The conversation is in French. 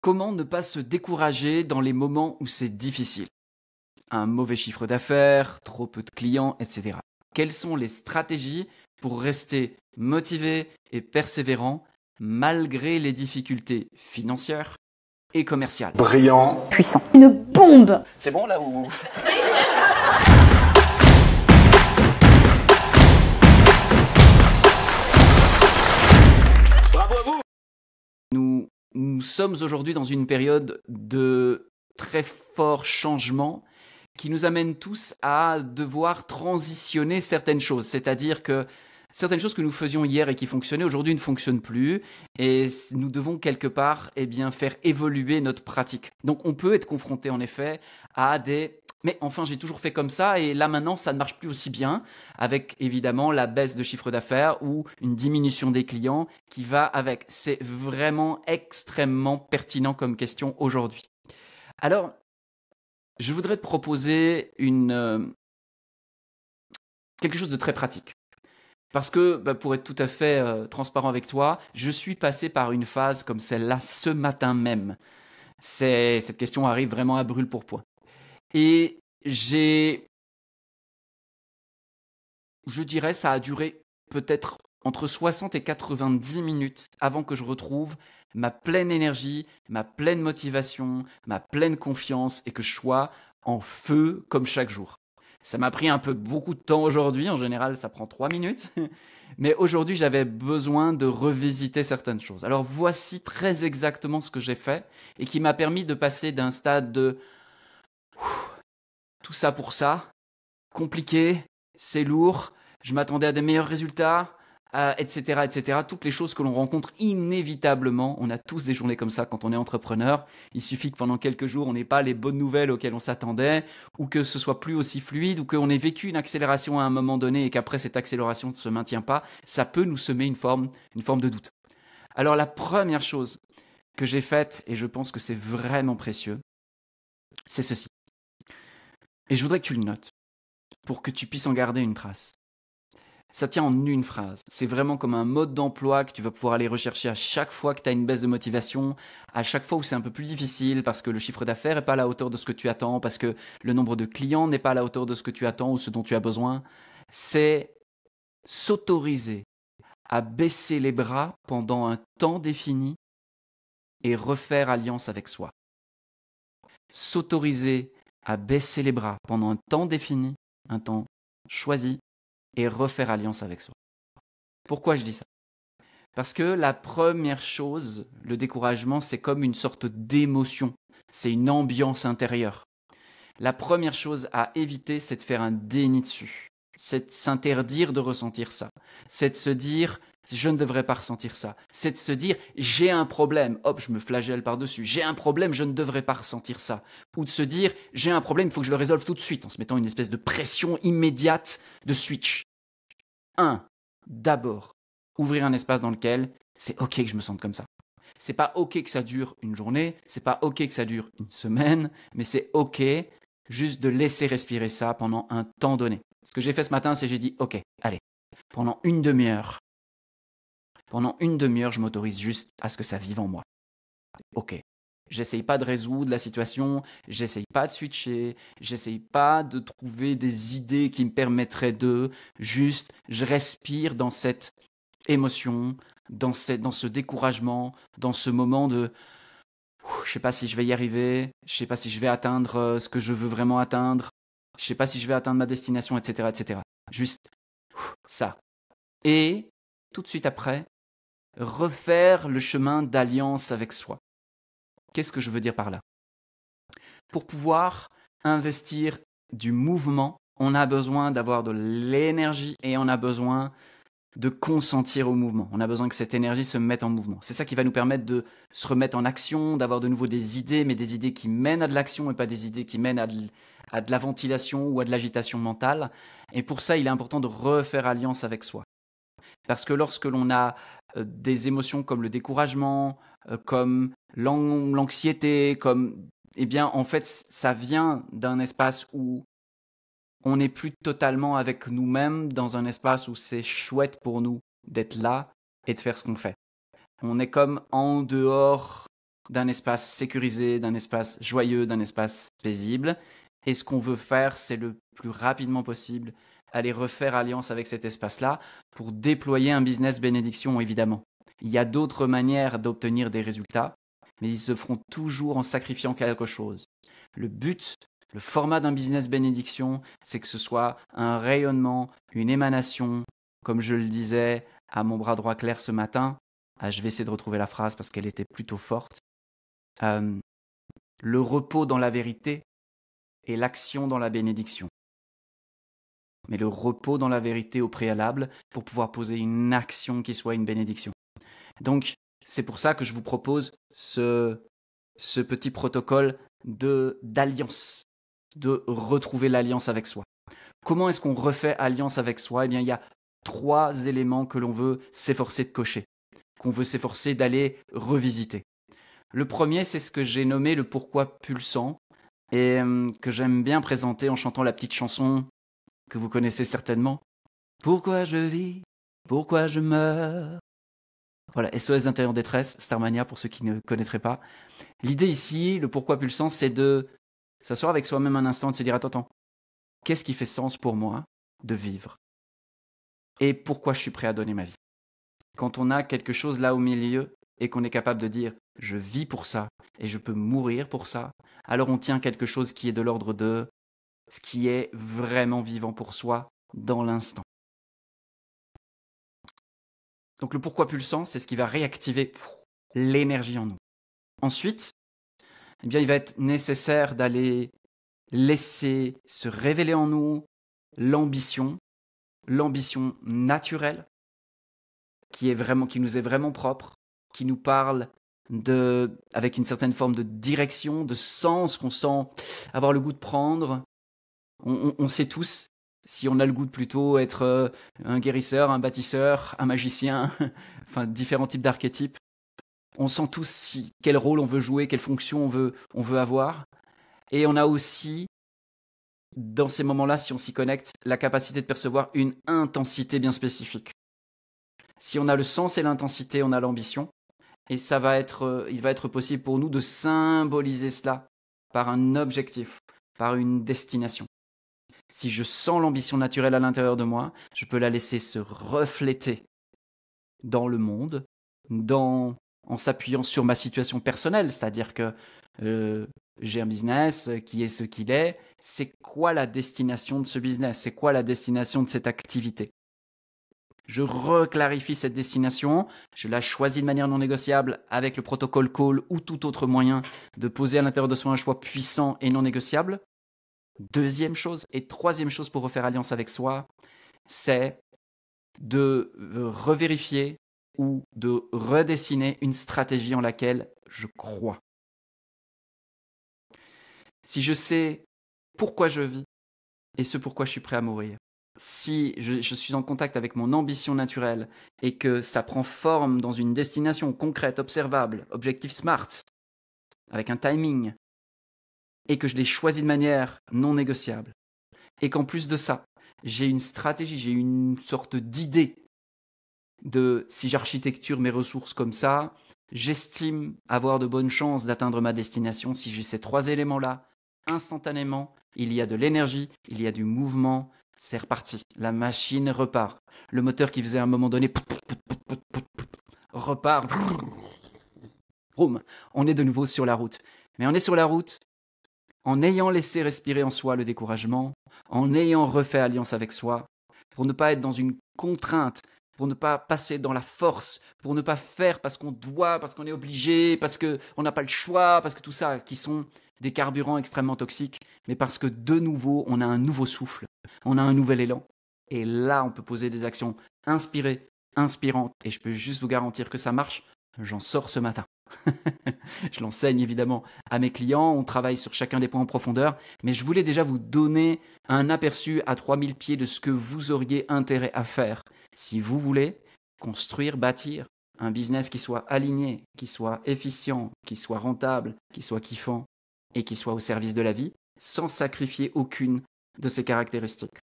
Comment ne pas se décourager dans les moments où c'est difficile? Un mauvais chiffre d'affaires, trop peu de clients, etc. Quelles sont les stratégies pour rester motivé et persévérant malgré les difficultés financières et commerciales? Brillant. Puissant. Une bombe. C'est bon là ou... Bravo à vous. Nous sommes aujourd'hui dans une période de très fort changement qui nous amène tous à devoir transitionner certaines choses. C'est-à-dire que certaines choses que nous faisions hier et qui fonctionnaient aujourd'hui ne fonctionnent plus et nous devons quelque part faire évoluer notre pratique. Donc on peut être confronté en effet à des mais enfin j'ai toujours fait comme ça et là maintenant ça ne marche plus aussi bien avec évidemment la baisse de chiffre d'affaires ou une diminution des clients qui va avec. C'est vraiment extrêmement pertinent comme question aujourd'hui. Alors, je voudrais te proposer quelque chose de très pratique. Parce que, pour être tout à fait transparent avec toi, je suis passé par une phase comme celle-là ce matin même. Cette question arrive vraiment à brûle-pourpoint. Et je dirais, ça a duré peut-être entre 60 et 90 minutes avant que je retrouve ma pleine énergie, ma pleine motivation, ma pleine confiance et que je sois en feu comme chaque jour. Ça m'a pris beaucoup de temps aujourd'hui, en général ça prend 3 minutes, mais aujourd'hui j'avais besoin de revisiter certaines choses. Alors voici très exactement ce que j'ai fait et qui m'a permis de passer d'un stade de tout ça pour ça, compliqué, c'est lourd, je m'attendais à des meilleurs résultats, etc., etc. Toutes les choses que l'on rencontre inévitablement. On a tous des journées comme ça quand on est entrepreneur. Il suffit que pendant quelques jours, on n'ait pas les bonnes nouvelles auxquelles on s'attendait, ou que ce soit plus aussi fluide, ou qu'on ait vécu une accélération à un moment donné et qu'après cette accélération ne se maintient pas. Ça peut nous semer une forme de doute. Alors la première chose que j'ai faite, et je pense que c'est vraiment précieux, c'est ceci. Et je voudrais que tu le notes, pour que tu puisses en garder une trace. Ça tient en une phrase. C'est vraiment comme un mode d'emploi que tu vas pouvoir aller rechercher à chaque fois que tu as une baisse de motivation, à chaque fois où c'est un peu plus difficile parce que le chiffre d'affaires n'est pas à la hauteur de ce que tu attends, parce que le nombre de clients n'est pas à la hauteur de ce que tu attends ou ce dont tu as besoin. C'est s'autoriser à baisser les bras pendant un temps défini et refaire alliance avec soi. S'autoriser à baisser les bras pendant un temps défini, un temps choisi, et refaire alliance avec soi. Pourquoi je dis ça? Parce que la première chose, le découragement, c'est comme une sorte d'émotion. C'est une ambiance intérieure. La première chose à éviter, c'est de faire un déni dessus. C'est de s'interdire de ressentir ça. C'est de se dire, je ne devrais pas ressentir ça. C'est de se dire, j'ai un problème. Hop, je me flagelle par-dessus. J'ai un problème, je ne devrais pas ressentir ça. Ou de se dire, j'ai un problème, il faut que je le résolve tout de suite, en se mettant une espèce de pression immédiate de switch. D'abord, ouvrir un espace dans lequel c'est OK que je me sente comme ça. C'est pas OK que ça dure une journée, c'est pas OK que ça dure une semaine, mais c'est OK juste de laisser respirer ça pendant un temps donné. Ce que j'ai fait ce matin, c'est j'ai dit OK, allez, pendant une demi-heure, je m'autorise juste à ce que ça vive en moi. OK. J'essaye pas de résoudre la situation, j'essaye pas de switcher, j'essaye pas de trouver des idées qui me permettraient juste, je respire dans cette émotion, dans ce découragement, dans ce moment de je sais pas si je vais y arriver, je sais pas si je vais atteindre ce que je veux vraiment atteindre, je sais pas si je vais atteindre ma destination, etc., etc. Juste ça. Et tout de suite après, refaire le chemin d'alliance avec soi. Qu'est-ce que je veux dire par là? Pour pouvoir investir du mouvement, on a besoin d'avoir de l'énergie et on a besoin de consentir au mouvement. On a besoin que cette énergie se mette en mouvement. C'est ça qui va nous permettre de se remettre en action, d'avoir de nouveau des idées, mais des idées qui mènent à de l'action et pas des idées qui mènent à de la ventilation ou à de l'agitation mentale. Et pour ça, il est important de refaire alliance avec soi. Parce que lorsque l'on a des émotions comme le découragement, comme l'anxiété, en fait, ça vient d'un espace où on n'est plus totalement avec nous-mêmes, dans un espace où c'est chouette pour nous d'être là et de faire ce qu'on fait. On est comme en dehors d'un espace sécurisé, d'un espace joyeux, d'un espace paisible. Et ce qu'on veut faire, c'est le plus rapidement possible aller refaire alliance avec cet espace-là pour déployer un business bénédiction, évidemment. Il y a d'autres manières d'obtenir des résultats, mais ils se feront toujours en sacrifiant quelque chose. Le but, le format d'un business bénédiction, c'est que ce soit un rayonnement, une émanation, comme je le disais à mon bras droit clair ce matin. Je vais essayer de retrouver la phrase parce qu'elle était plutôt forte. Le repos dans la vérité et l'action dans la bénédiction. Mais le repos dans la vérité au préalable pour pouvoir poser une action qui soit une bénédiction. Donc, c'est pour ça que je vous propose ce petit protocole d'alliance, de retrouver l'alliance avec soi. Comment est-ce qu'on refait alliance avec soi ? Eh bien, il y a 3 éléments que l'on veut s'efforcer de cocher, qu'on veut s'efforcer d'aller revisiter. Le premier, c'est ce que j'ai nommé le pourquoi pulsant et que j'aime bien présenter en chantant la petite chanson que vous connaissez certainement. Pourquoi je vis ? Pourquoi je meurs ? Voilà, SOS d'intérieur détresse, Starmania pour ceux qui ne connaîtraient pas. L'idée ici, le pourquoi pulsant, c'est de s'asseoir avec soi-même un instant, de se dire attends, qu'est-ce qui fait sens pour moi de vivre ? Et pourquoi je suis prêt à donner ma vie ? Quand on a quelque chose là au milieu et qu'on est capable de dire je vis pour ça et je peux mourir pour ça, alors on tient quelque chose qui est de l'ordre de ce qui est vraiment vivant pour soi dans l'instant. Donc le pourquoi pulsant, c'est ce qui va réactiver l'énergie en nous. Ensuite, eh bien, il va être nécessaire d'aller laisser se révéler en nous l'ambition naturelle, qui nous est vraiment propre, qui nous parle avec une certaine forme de direction, de sens qu'on sent avoir le goût de prendre. On sait tous si on a le goût de plutôt être un guérisseur, un bâtisseur, un magicien, enfin différents types d'archétypes. On sent tous quel rôle on veut jouer, quelle fonction on veut avoir. Et on a aussi, dans ces moments-là, si on s'y connecte, la capacité de percevoir une intensité bien spécifique. Si on a le sens et l'intensité, on a l'ambition. Et il va être possible pour nous de symboliser cela par un objectif, par une destination. Si je sens l'ambition naturelle à l'intérieur de moi, je peux la laisser se refléter dans le monde, en s'appuyant sur ma situation personnelle, c'est-à-dire que j'ai un business qui est ce qu'il est. C'est quoi la destination de ce business ? C'est quoi la destination de cette activité ? Je reclarifie cette destination, je la choisis de manière non négociable avec le protocole call ou tout autre moyen de poser à l'intérieur de soi un choix puissant et non négociable. Deuxième chose et troisième chose pour refaire alliance avec soi, c'est de revérifier ou de redessiner une stratégie en laquelle je crois. Si je sais pourquoi je vis et ce pourquoi je suis prêt à mourir, si je suis en contact avec mon ambition naturelle et que ça prend forme dans une destination concrète, observable, objectif SMART, avec un timing, et que je l'ai choisi de manière non négociable, et qu'en plus de ça, j'ai une stratégie, j'ai une sorte d'idée de si j'architecture mes ressources comme ça, j'estime avoir de bonnes chances d'atteindre ma destination. Si j'ai ces 3 éléments-là, instantanément, il y a de l'énergie, il y a du mouvement, c'est reparti. La machine repart. Le moteur qui faisait à un moment donné repart. Boum, on est de nouveau sur la route. Mais on est sur la route en ayant laissé respirer en soi le découragement, en ayant refait alliance avec soi, pour ne pas être dans une contrainte, pour ne pas passer dans la force, pour ne pas faire parce qu'on doit, parce qu'on est obligé, parce qu'on n'a pas le choix, parce que tout ça, qui sont des carburants extrêmement toxiques, mais parce que de nouveau, on a un nouveau souffle, on a un nouvel élan. Et là, on peut poser des actions inspirées, inspirantes, et je peux juste vous garantir que ça marche. J'en sors ce matin. Je l'enseigne évidemment à mes clients, on travaille sur chacun des points en profondeur, mais je voulais déjà vous donner un aperçu à 3000 pieds de ce que vous auriez intérêt à faire si vous voulez construire, bâtir un business qui soit aligné, qui soit efficient, qui soit rentable, qui soit kiffant et qui soit au service de la vie, sans sacrifier aucune de ces caractéristiques.